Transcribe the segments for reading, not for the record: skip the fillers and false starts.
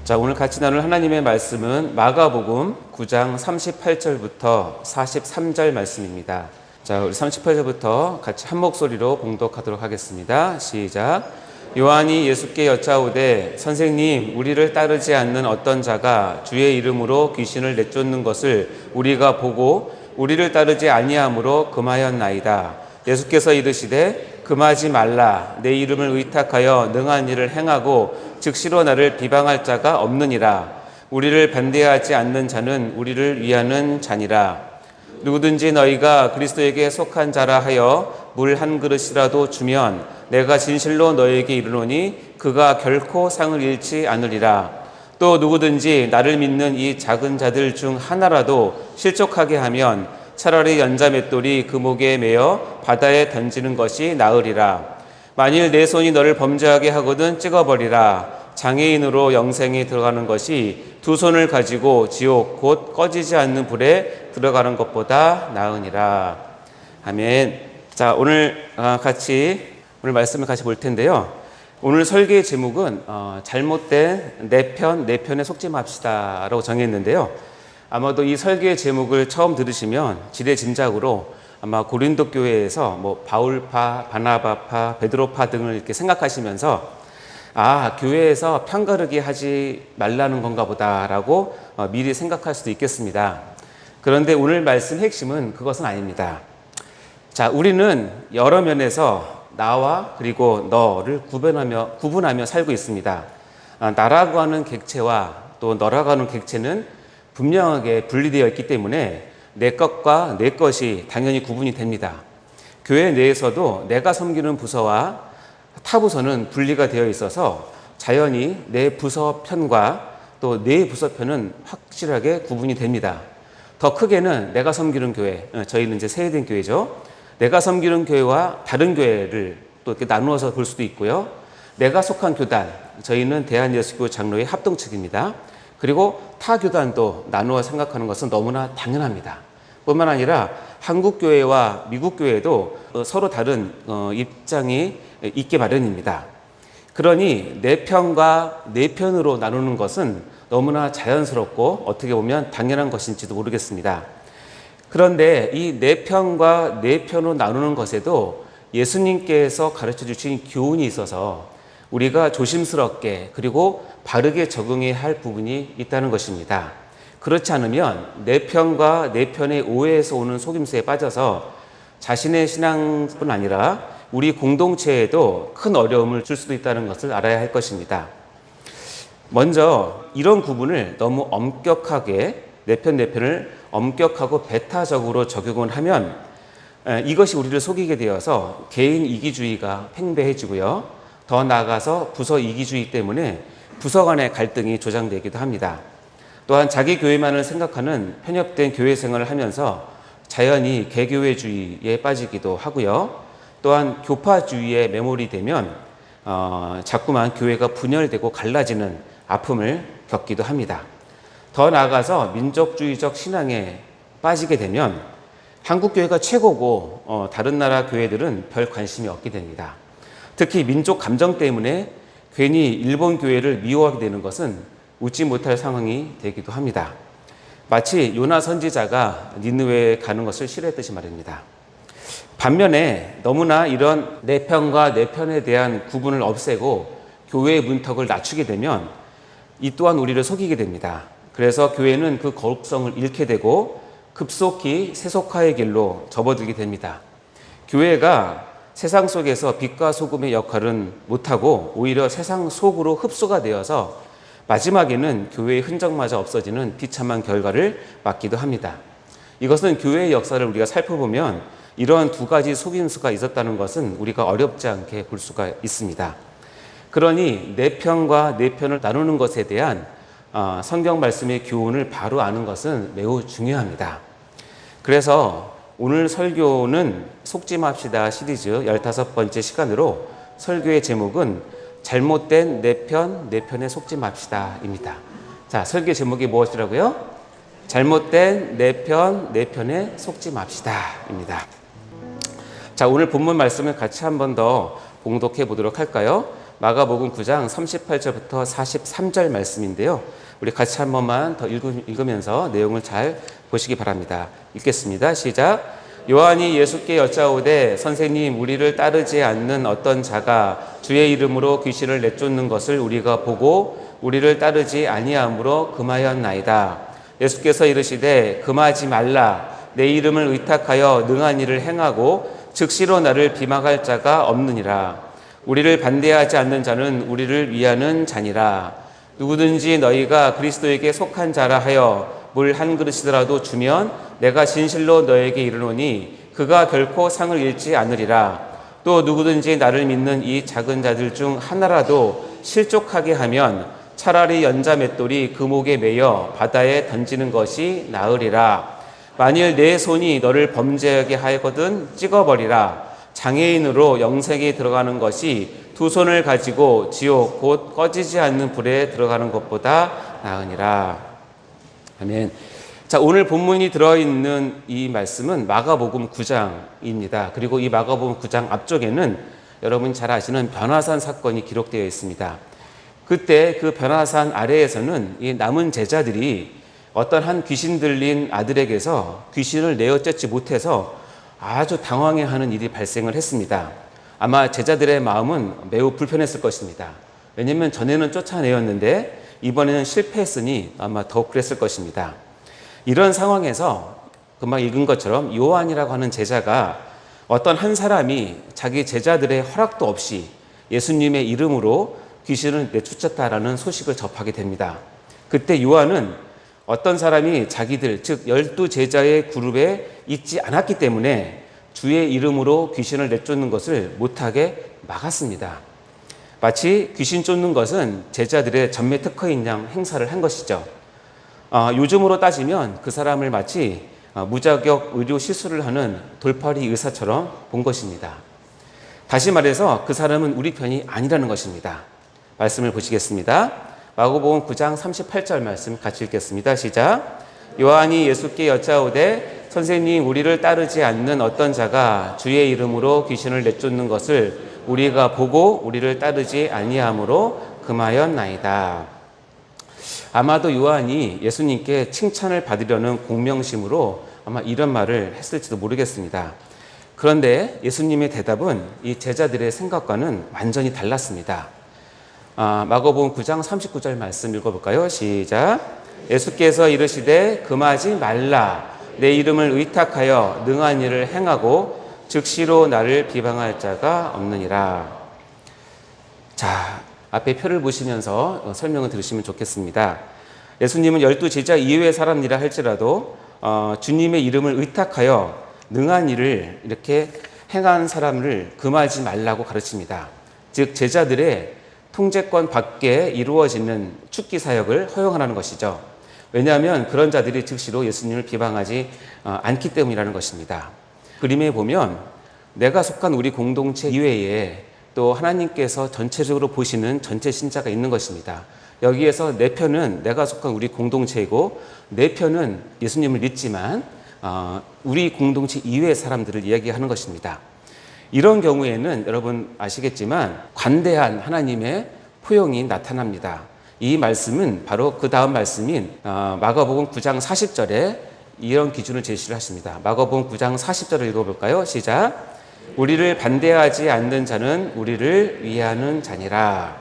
자, 오늘 같이 나눌 하나님의 말씀은 마가복음 9장 38절부터 43절 말씀입니다. 자, 우리 38절부터 같이 한 목소리로 봉독하도록 하겠습니다. 시작. 요한이 예수께 여짜오되 선생님, 우리를 따르지 않는 어떤 자가 주의 이름으로 귀신을 내쫓는 것을 우리가 보고 우리를 따르지 아니함으로 금하였나이다. 예수께서 이르시되 금하지 말라. 내 이름을 의탁하여 능한 일을 행하고 즉시로 나를 비방할 자가 없느니라. 우리를 반대하지 않는 자는 우리를 위하는 자니라. 누구든지 너희가 그리스도에게 속한 자라 하여 물 한 그릇이라도 주면 내가 진실로 너희에게 이르노니 그가 결코 상을 잃지 않으리라. 또 누구든지 나를 믿는 이 작은 자들 중 하나라도 실족하게 하면 차라리 연자 맷돌이 그 목에 매어 바다에 던지는 것이 나으리라. 만일 내 손이 너를 범죄하게 하거든 찍어버리라. 장애인으로 영생에 들어가는 것이 두 손을 가지고 지옥 곧 꺼지지 않는 불에 들어가는 것보다 나으니라. 아멘. 자, 오늘 말씀을 같이 볼 텐데요. 오늘 설계의 제목은 잘못된 내 편에 속지 맙시다 라고 정했는데요. 아마도 이 설계의 제목을 처음 들으시면 지레짐작으로 아마 고린도 교회에서 바울파, 바나바파, 베드로파 등을 이렇게 생각하시면서 교회에서 편가르기 하지 말라는 건가 보다라고 미리 생각할 수도 있겠습니다. 그런데 오늘 말씀 핵심은 그것은 아닙니다. 자, 우리는 여러 면에서 나와 그리고 너를 구분하며 살고 있습니다. 나라고 하는 객체와 또 너라고 하는 객체는 분명하게 분리되어 있기 때문에 내 것과 내 것이 당연히 구분이 됩니다. 교회 내에서도 내가 섬기는 부서와 타 부서는 분리가 되어 있어서 자연히 내 부서 편과 또 내 부서 편은 확실하게 구분이 됩니다. 더 크게는 내가 섬기는 교회, 저희는 이제 세회된 교회죠. 내가 섬기는 교회와 다른 교회를 또 이렇게 나누어서 볼 수도 있고요. 내가 속한 교단, 저희는 대한예수교 장로회 합동 측입니다. 그리고 타 교단도 나누어 생각하는 것은 너무나 당연합니다. 뿐만 아니라 한국 교회와 미국 교회도 서로 다른 입장이 있게 마련입니다. 그러니 내 편과 내 편으로 나누는 것은 너무나 자연스럽고 어떻게 보면 당연한 것인지도 모르겠습니다. 그런데 이 내 편과 내 편으로 나누는 것에도 예수님께서 가르쳐 주신 교훈이 있어서 우리가 조심스럽게 그리고 바르게 적응해야 할 부분이 있다는 것입니다. 그렇지 않으면 내 편과 내 편의 오해에서 오는 속임수에 빠져서 자신의 신앙뿐 아니라 우리 공동체에도 큰 어려움을 줄 수도 있다는 것을 알아야 할 것입니다. 먼저 이런 구분을 너무 엄격하게 내 편을 엄격하고 배타적으로 적용을 하면 이것이 우리를 속이게 되어서 개인 이기주의가 팽배해지고요. 더 나아가서 부서 이기주의 때문에 부서 간의 갈등이 조장되기도 합니다. 또한 자기 교회만을 생각하는 편협된 교회 생활을 하면서 자연히 개교회주의에 빠지기도 하고요. 또한 교파주의에 매몰이 되면 자꾸만 교회가 분열되고 갈라지는 아픔을 겪기도 합니다. 더 나아가서 민족주의적 신앙에 빠지게 되면 한국 교회가 최고고 다른 나라 교회들은 별 관심이 없게 됩니다. 특히 민족 감정 때문에 괜히 일본 교회를 미워하게 되는 것은 웃지 못할 상황이 되기도 합니다. 마치 요나 선지자가 니느웨에 가는 것을 싫어했듯이 말입니다. 반면에 너무나 이런 내 편과 내 편에 대한 구분을 없애고 교회의 문턱을 낮추게 되면 이 또한 우리를 속이게 됩니다. 그래서 교회는 그 거룩성을 잃게 되고 급속히 세속화의 길로 접어들게 됩니다. 교회가 세상 속에서 빛과 소금의 역할은 못하고 오히려 세상 속으로 흡수가 되어서 마지막에는 교회의 흔적마저 없어지는 비참한 결과를 맞기도 합니다. 이것은 교회의 역사를 우리가 살펴보면 이러한 두 가지 속임수가 있었다는 것은 우리가 어렵지 않게 볼 수가 있습니다. 그러니 내 편과 내 편을 나누는 것에 대한 성경 말씀의 교훈을 바로 아는 것은 매우 중요합니다. 그래서 오늘 설교는 속지 맙시다 시리즈 15번째 시간으로 설교의 제목은 잘못된 내 편에 속지 맙시다 입니다. 자, 설교 제목이 무엇이라고요? 잘못된 내 편에 속지 맙시다 입니다. 자, 오늘 본문 말씀을 같이 한 번 더 봉독해 보도록 할까요? 마가복음 9장 38절부터 43절 말씀인데요. 우리 같이 한 번만 더 읽으면서 내용을 잘 보시기 바랍니다. 읽겠습니다. 시작. 요한이 예수께 여짜오되 선생님, 우리를 따르지 않는 어떤 자가 주의 이름으로 귀신을 내쫓는 것을 우리가 보고 우리를 따르지 아니함으로 금하였나이다. 예수께서 이르시되 금하지 말라. 내 이름을 의탁하여 능한 일을 행하고 즉시로 나를 비방할 자가 없느니라. 우리를 반대하지 않는 자는 우리를 위하는 자니라. 누구든지 너희가 그리스도에게 속한 자라 하여 물 한 그릇이라도 주면 내가 진실로 너에게 이르노니 그가 결코 상을 잃지 않으리라. 또 누구든지 나를 믿는 이 작은 자들 중 하나라도 실족하게 하면 차라리 연자 맷돌이 그 목에 매여 바다에 던지는 것이 나으리라. 만일 내 손이 너를 범죄하게 하거든 찍어버리라. 장애인으로 영생에 들어가는 것이 두 손을 가지고 지옥 곧 꺼지지 않는 불에 들어가는 것보다 나으니라. 아멘. 자, 오늘 본문이 들어있는 이 말씀은 마가복음 9장입니다. 그리고 이 마가복음 9장 앞쪽에는 여러분이 잘 아시는 변화산 사건이 기록되어 있습니다. 그때 그 변화산 아래에서는 이 남은 제자들이 어떤 한 귀신 들린 아들에게서 귀신을 내어쫓지 못해서 아주 당황해하는 일이 발생을 했습니다. 아마 제자들의 마음은 매우 불편했을 것입니다. 왜냐하면 전에는 쫓아내었는데 이번에는 실패했으니 아마 더욱 그랬을 것입니다. 이런 상황에서 금방 읽은 것처럼 요한이라고 하는 제자가 어떤 한 사람이 자기 제자들의 허락도 없이 예수님의 이름으로 귀신을 내쫓았다라는 소식을 접하게 됩니다. 그때 요한은 어떤 사람이 자기들, 즉 12제자의 그룹에 있지 않았기 때문에 주의 이름으로 귀신을 내쫓는 것을 못하게 막았습니다. 마치 귀신 쫓는 것은 제자들의 전매 특허인 양 행사를 한 것이죠. 요즘으로 따지면 그 사람을 마치 무자격 의료 시술을 하는 돌팔이 의사처럼 본 것입니다. 다시 말해서 그 사람은 우리 편이 아니라는 것입니다. 말씀을 보시겠습니다. 마가복음 9장 38절 말씀 같이 읽겠습니다. 시작. 요한이 예수께 여짜오되 선생님, 우리를 따르지 않는 어떤 자가 주의 이름으로 귀신을 내쫓는 것을 우리가 보고 우리를 따르지 아니함으로 금하였나이다. 아마도 요한이 예수님께 칭찬을 받으려는 공명심으로 아마 이런 말을 했을지도 모르겠습니다. 그런데 예수님의 대답은 이 제자들의 생각과는 완전히 달랐습니다. 마가복음 9장 39절 말씀 읽어볼까요? 시작. 예수께서 이르시되 금하지 말라. 내 이름을 의탁하여 능한 일을 행하고 즉시로 나를 비방할 자가 없느니라. 자, 앞에 표를 보시면서 설명을 들으시면 좋겠습니다. 예수님은 12제자 이외의 사람이라 할지라도 주님의 이름을 의탁하여 능한 일을 이렇게 행한 사람을 금하지 말라고 가르칩니다. 즉 제자들의 통제권 밖에 이루어지는 축기 사역을 허용하라는 것이죠. 왜냐하면 그런 자들이 즉시로 예수님을 비방하지 않기 때문이라는 것입니다. 그림에 보면 내가 속한 우리 공동체 이외에 또 하나님께서 전체적으로 보시는 전체 신자가 있는 것입니다. 여기에서 내 편은 내가 속한 우리 공동체이고 내 편은 예수님을 믿지만 우리 공동체 이외의 사람들을 이야기하는 것입니다. 이런 경우에는 여러분 아시겠지만 관대한 하나님의 포용이 나타납니다. 이 말씀은 바로 그 다음 말씀인 마가복음 9장 40절에 이런 기준을 제시를 하십니다. 마가복음 9장 40절을 읽어볼까요? 시작. 우리를 반대하지 않는 자는 우리를 위하는 자니라.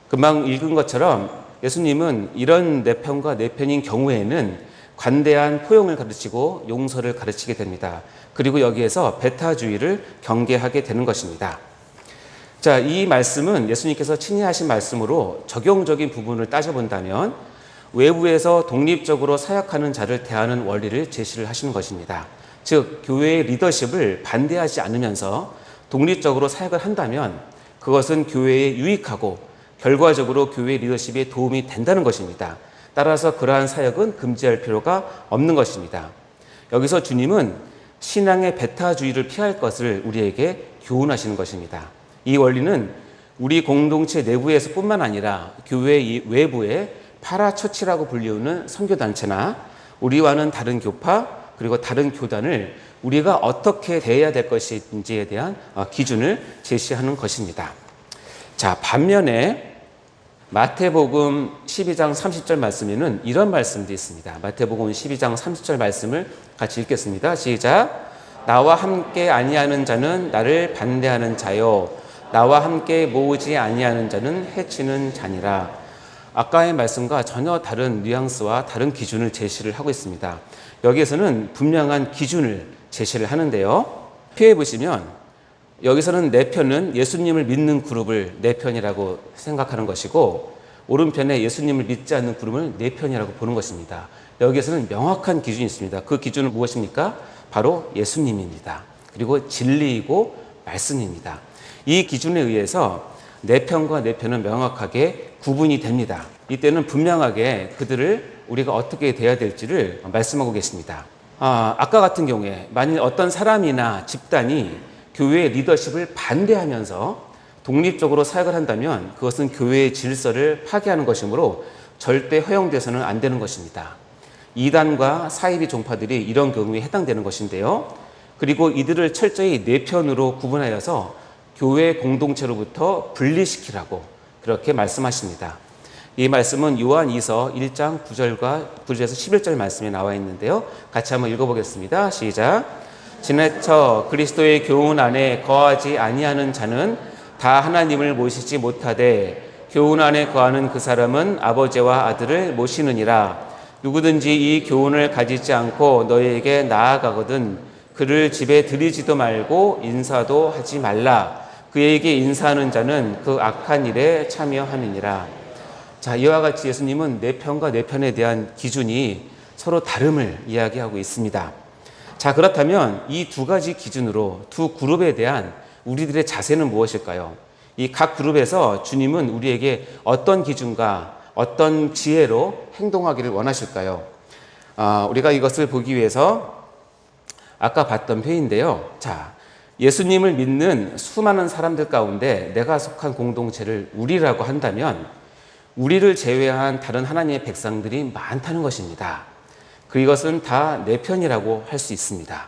금방 읽은 것처럼 예수님은 이런 내 편과 내 편인 경우에는 관대한 포용을 가르치고 용서를 가르치게 됩니다. 그리고 여기에서 배타주의를 경계하게 되는 것입니다. 자, 이 말씀은 예수님께서 친히 하신 말씀으로 적용적인 부분을 따져본다면 외부에서 독립적으로 사역하는 자를 대하는 원리를 제시를 하시는 것입니다. 즉 교회의 리더십을 반대하지 않으면서 독립적으로 사역을 한다면 그것은 교회에 유익하고 결과적으로 교회 리더십에 도움이 된다는 것입니다. 따라서 그러한 사역은 금지할 필요가 없는 것입니다. 여기서 주님은 신앙의 배타주의를 피할 것을 우리에게 교훈하시는 것입니다. 이 원리는 우리 공동체 내부에서 뿐만 아니라 교회 외부에 파라처치라고 불리우는 선교단체나 우리와는 다른 교파 그리고 다른 교단을 우리가 어떻게 대해야 될 것인지에 대한 기준을 제시하는 것입니다. 자, 반면에 마태복음 12장 30절 말씀에는 이런 말씀도 있습니다. 마태복음 12장 30절 말씀을 같이 읽겠습니다. 시작. 나와 함께 아니하는 자는 나를 반대하는 자요, 나와 함께 모으지 아니하는 자는 해치는 자니라. 아까의 말씀과 전혀 다른 뉘앙스와 다른 기준을 제시를 하고 있습니다. 여기에서는 분명한 기준을 제시를 하는데요. 표에 보시면 여기서는 내 편은 예수님을 믿는 그룹을 내 편이라고 생각하는 것이고, 오른편에 예수님을 믿지 않는 그룹을 내 편이라고 보는 것입니다. 여기에서는 명확한 기준이 있습니다. 그 기준은 무엇입니까? 바로 예수님입니다. 그리고 진리이고 말씀입니다. 이 기준에 의해서 내 편과 내 편은 명확하게 구분이 됩니다. 이때는 분명하게 그들을 우리가 어떻게 대해야 될지를 말씀하고 계십니다. 아까 같은 경우에 만일 어떤 사람이나 집단이 교회의 리더십을 반대하면서 독립적으로 사역을 한다면 그것은 교회의 질서를 파괴하는 것이므로 절대 허용돼서는 안 되는 것입니다. 이단과 사이비 종파들이 이런 경우에 해당되는 것인데요. 그리고 이들을 철저히 내 편으로 구분하여서 교회 공동체로부터 분리시키라고 그렇게 말씀하십니다. 이 말씀은 요한 2서 1장 9절에서 11절 말씀에 나와 있는데요. 같이 한번 읽어보겠습니다. 시작. 지나쳐 그리스도의 교훈 안에 거하지 아니하는 자는 다 하나님을 모시지 못하되 교훈 안에 거하는 그 사람은 아버지와 아들을 모시느니라. 누구든지 이 교훈을 가지지 않고 너희에게 나아가거든 그를 집에 들이지도 말고 인사도 하지 말라. 그에게 인사하는 자는 그 악한 일에 참여하느니라. 자, 이와 같이 예수님은 내 편과 내 편에 대한 기준이 서로 다름을 이야기하고 있습니다. 자, 그렇다면 이 두 가지 기준으로 두 그룹에 대한 우리들의 자세는 무엇일까요? 이 각 그룹에서 주님은 우리에게 어떤 기준과 어떤 지혜로 행동하기를 원하실까요? 우리가 이것을 보기 위해서 아까 봤던 표인데요. 자, 예수님을 믿는 수많은 사람들 가운데 내가 속한 공동체를 우리라고 한다면 우리를 제외한 다른 하나님의 백성들이 많다는 것입니다. 그것은 다 내 편이라고 할 수 있습니다.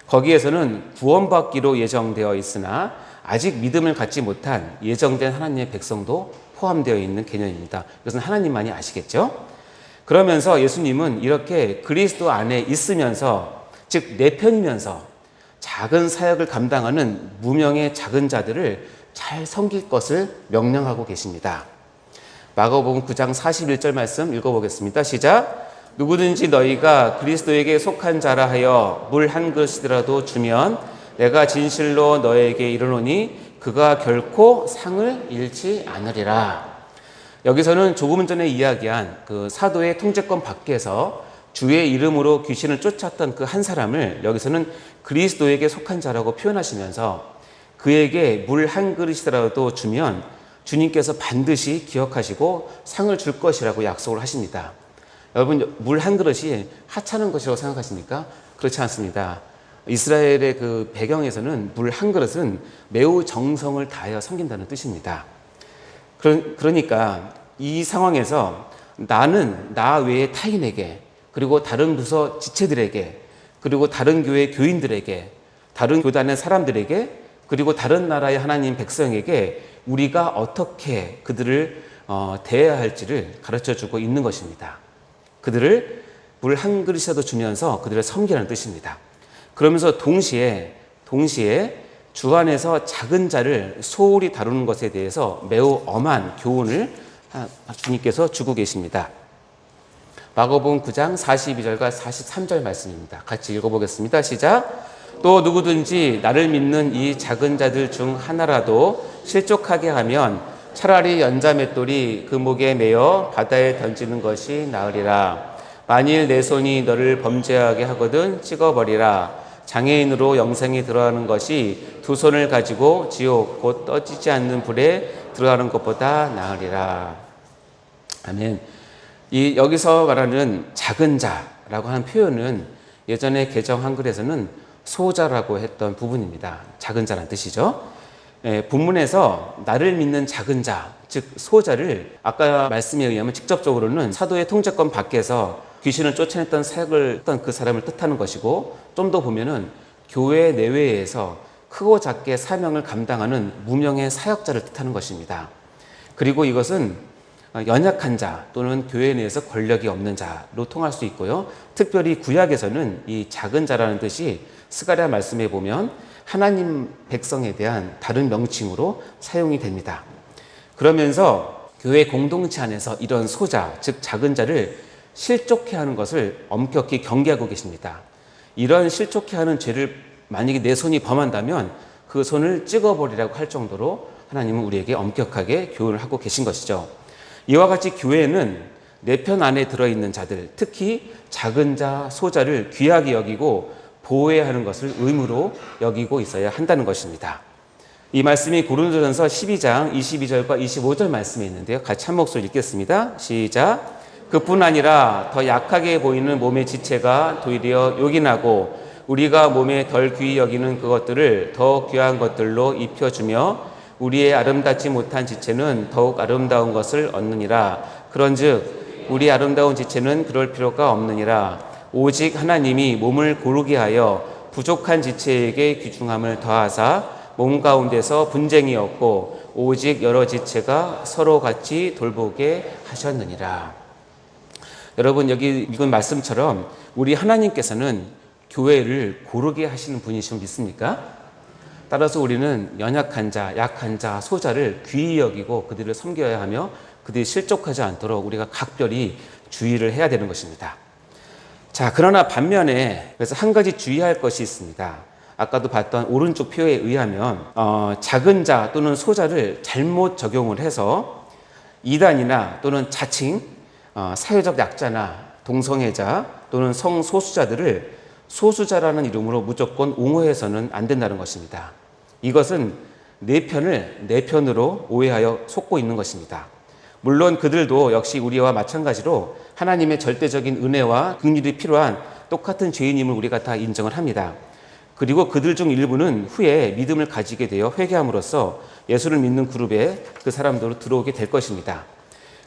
거기에서는 구원받기로 예정되어 있으나 아직 믿음을 갖지 못한 예정된 하나님의 백성도 포함되어 있는 개념입니다. 이것은 하나님만이 아시겠죠? 그러면서 예수님은 이렇게 그리스도 안에 있으면서, 즉 내 편이면서 작은 사역을 감당하는 무명의 작은 자들을 잘 섬길 것을 명령하고 계십니다. 마가복음 9장 41절 말씀 읽어보겠습니다. 시작. 누구든지 너희가 그리스도에게 속한 자라 하여 물 한 그릇이라도 주면 내가 진실로 너에게 이르노니 그가 결코 상을 잃지 않으리라. 여기서는 조금 전에 이야기한 그 사도의 통제권 밖에서 주의 이름으로 귀신을 쫓았던 그 한 사람을 여기서는 그리스도에게 속한 자라고 표현하시면서 그에게 물 한 그릇이라도 주면 주님께서 반드시 기억하시고 상을 줄 것이라고 약속을 하십니다. 여러분, 물 한 그릇이 하찮은 것이라고 생각하십니까? 그렇지 않습니다. 이스라엘의 그 배경에서는 물 한 그릇은 매우 정성을 다하여 섬긴다는 뜻입니다. 그러니까 이 상황에서 나는 나 외의 타인에게, 그리고 다른 부서 지체들에게, 그리고 다른 교회 교인들에게, 다른 교단의 사람들에게, 그리고 다른 나라의 하나님 백성에게 우리가 어떻게 그들을 대해야 할지를 가르쳐주고 있는 것입니다. 그들을 물 한 그릇이라도 주면서 그들을 섬기라는 뜻입니다. 그러면서 동시에 주 안에서 작은 자를 소홀히 다루는 것에 대해서 매우 엄한 교훈을 주님께서 주고 계십니다. 마가복음 9장 42절과 43절 말씀입니다. 같이 읽어보겠습니다. 시작. 또 누구든지 나를 믿는 이 작은 자들 중 하나라도 실족하게 하면 차라리 연자맷돌이 그 목에 매어 바다에 던지는 것이 나으리라. 만일 내 손이 너를 범죄하게 하거든 찍어버리라. 장애인으로 영생에 들어가는 것이 두 손을 가지고 지옥 곧 떠지지 않는 불에 들어가는 것보다 나으리라. 아멘. 여기서 말하는 작은 자라고 하는 표현은 예전에 개정 한글에서는 소자라고 했던 부분입니다. 작은 자라는 뜻이죠. 본문에서 나를 믿는 작은 자, 즉 소자를 아까 말씀에 의하면 직접적으로는 사도의 통제권 밖에서 귀신을 쫓아냈던 사역을 했던 그 사람을 뜻하는 것이고, 좀 더 보면은 교회 내외에서 크고 작게 사명을 감당하는 무명의 사역자를 뜻하는 것입니다. 그리고 이것은 연약한 자 또는 교회 내에서 권력이 없는 자로 통할 수 있고요. 특별히 구약에서는 이 작은 자라는 뜻이 스가랴 말씀에 보면 하나님 백성에 대한 다른 명칭으로 사용이 됩니다. 그러면서 교회 공동체 안에서 이런 소자, 즉 작은 자를 실족해 하는 것을 엄격히 경계하고 계십니다. 이런 실족해 하는 죄를 만약에 내 손이 범한다면 그 손을 찍어버리라고 할 정도로 하나님은 우리에게 엄격하게 교훈을 하고 계신 것이죠. 이와 같이 교회는 내 편 안에 들어있는 자들, 특히 작은 자, 소자를 귀하게 여기고 보호해야 하는 것을 의무로 여기고 있어야 한다는 것입니다. 이 말씀이 고린도전서 12장 22절과 25절 말씀에 있는데요. 같이 한 목소리 읽겠습니다. 시작. 그뿐 아니라 더 약하게 보이는 몸의 지체가 도리어 요긴하고 우리가 몸에 덜 귀히 여기는 그것들을 더 귀한 것들로 입혀주며 우리의 아름답지 못한 지체는 더욱 아름다운 것을 얻느니라. 그런즉 우리 아름다운 지체는 그럴 필요가 없느니라. 오직 하나님이 몸을 고르게 하여 부족한 지체에게 귀중함을 더하사 몸 가운데서 분쟁이 없고 오직 여러 지체가 서로 같이 돌보게 하셨느니라. 여러분, 여기 읽은 말씀처럼 우리 하나님께서는 교회를 고르게 하시는 분이시면 믿습니까? 따라서 우리는 연약한 자, 약한 자, 소자를 귀히 여기고 그들을 섬겨야 하며 그들이 실족하지 않도록 우리가 각별히 주의를 해야 되는 것입니다. 자, 그러나 반면에 그래서 한 가지 주의할 것이 있습니다. 아까도 봤던 오른쪽 표에 의하면 작은 자 또는 소자를 잘못 적용을 해서 이단이나 또는 자칭 사회적 약자나 동성애자 또는 성소수자들을 소수자라는 이름으로 무조건 옹호해서는 안 된다는 것입니다. 이것은 내 편으로 오해하여 속고 있는 것입니다. 물론 그들도 역시 우리와 마찬가지로 하나님의 절대적인 은혜와 긍휼이 필요한 똑같은 죄인임을 우리가 다 인정을 합니다. 그리고 그들 중 일부는 후에 믿음을 가지게 되어 회개함으로써 예수를 믿는 그룹에 그 사람들로 들어오게 될 것입니다.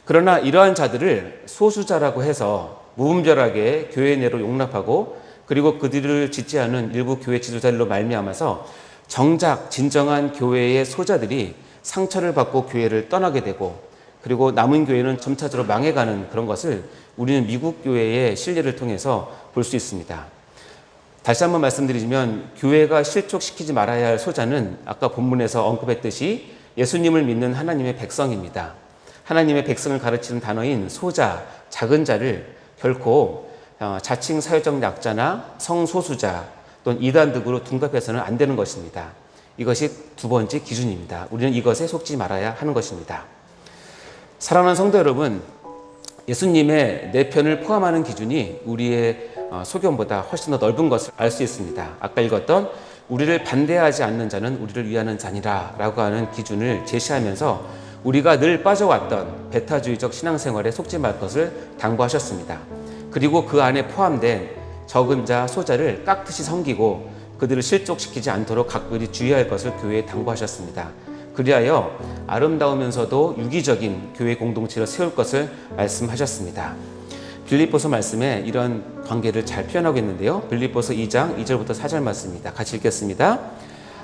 그러나 이러한 자들을 소수자라고 해서 무분별하게 교회 내로 용납하고 그리고 그들을 지지하는 일부 교회 지도자들로 말미암아서 정작 진정한 교회의 소자들이 상처를 받고 교회를 떠나게 되고 그리고 남은 교회는 점차적으로 망해가는 그런 것을 우리는 미국 교회의 실례를 통해서 볼 수 있습니다. 다시 한번 말씀드리면 교회가 실족시키지 말아야 할 소자는 아까 본문에서 언급했듯이 예수님을 믿는 하나님의 백성입니다. 하나님의 백성을 가르치는 단어인 소자, 작은 자를 결코 자칭 사회적 약자나 성소수자 또는 이단 등으로 둔갑해서는 안 되는 것입니다. 이것이 두 번째 기준입니다. 우리는 이것에 속지 말아야 하는 것입니다. 사랑하는 성도 여러분, 예수님의 내 편을 포함하는 기준이 우리의 소견보다 훨씬 더 넓은 것을 알 수 있습니다. 아까 읽었던 우리를 반대하지 않는 자는 우리를 위하는 자니라 라고 하는 기준을 제시하면서 우리가 늘 빠져왔던 배타주의적 신앙생활에 속지 말 것을 당부하셨습니다. 그리고 그 안에 포함된 적은 자, 소자를 깍듯이 섬기고 그들을 실족시키지 않도록 각별히 주의할 것을 교회에 당부하셨습니다. 그리하여 아름다우면서도 유기적인 교회 공동체를 세울 것을 말씀하셨습니다. 빌립보서 말씀에 이런 관계를 잘 표현하고 있는데요. 빌립보서 2장 2절부터 4절 말씀입니다. 같이 읽겠습니다.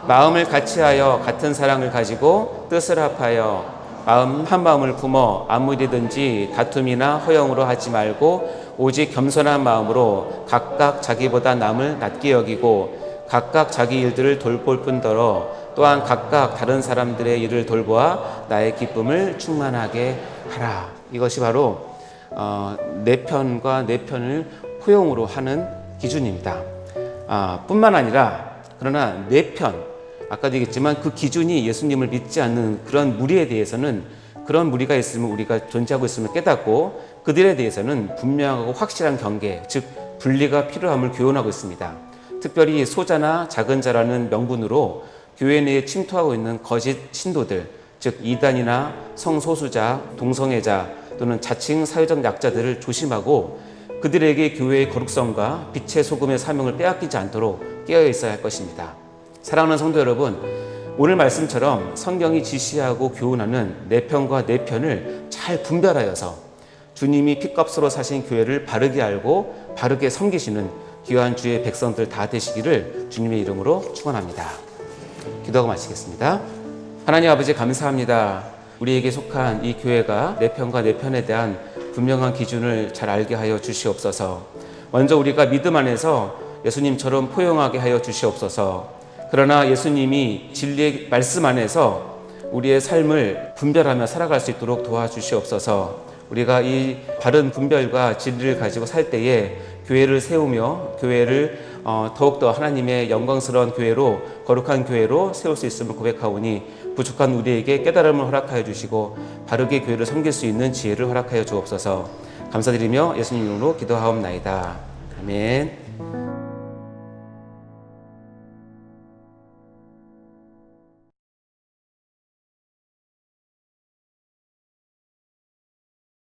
마음을 같이하여 같은 사랑을 가지고 뜻을 합하여 한 마음을 품어 아무 일이든지 다툼이나 허영으로 하지 말고 오직 겸손한 마음으로 각각 자기보다 남을 낮게 여기고 각각 자기 일들을 돌볼 뿐더러 또한 각각 다른 사람들의 일을 돌보아 나의 기쁨을 충만하게 하라. 이것이 바로 내 편과 내 편을 포용으로 하는 기준입니다. 뿐만 아니라 그러나 내 편, 아까도 얘기했지만 그 기준이 예수님을 믿지 않는 그런 무리에 대해서는 그런 무리가 있으면 우리가 존재하고 있음을 깨닫고 그들에 대해서는 분명하고 확실한 경계, 즉 분리가 필요함을 교훈하고 있습니다. 특별히 소자나 작은 자라는 명분으로 교회 내에 침투하고 있는 거짓 신도들, 즉 이단이나 성소수자, 동성애자 또는 자칭 사회적 약자들을 조심하고 그들에게 교회의 거룩성과 빛의 소금의 사명을 빼앗기지 않도록 깨어 있어야 할 것입니다. 사랑하는 성도 여러분, 오늘 말씀처럼 성경이 지시하고 교훈하는 내 편과 내 편을 잘 분별하여서 주님이 핏값으로 사신 교회를 바르게 알고 바르게 섬기시는 귀한 주의 백성들 다 되시기를 주님의 이름으로 축원합니다. 기도하고 마치겠습니다. 하나님 아버지 감사합니다. 우리에게 속한 이 교회가 내 편과 내 편에 대한 분명한 기준을 잘 알게 하여 주시옵소서. 먼저 우리가 믿음 안에서 예수님처럼 포용하게 하여 주시옵소서. 그러나 예수님이 진리의 말씀 안에서 우리의 삶을 분별하며 살아갈 수 있도록 도와주시옵소서. 우리가 이 바른 분별과 진리를 가지고 살 때에 교회를 세우며 교회를 더욱더 하나님의 영광스러운 교회로, 거룩한 교회로 세울 수 있음을 고백하오니 부족한 우리에게 깨달음을 허락하여 주시고 바르게 교회를 섬길 수 있는 지혜를 허락하여 주옵소서. 감사드리며 예수님 이름으로 기도하옵나이다. 아멘.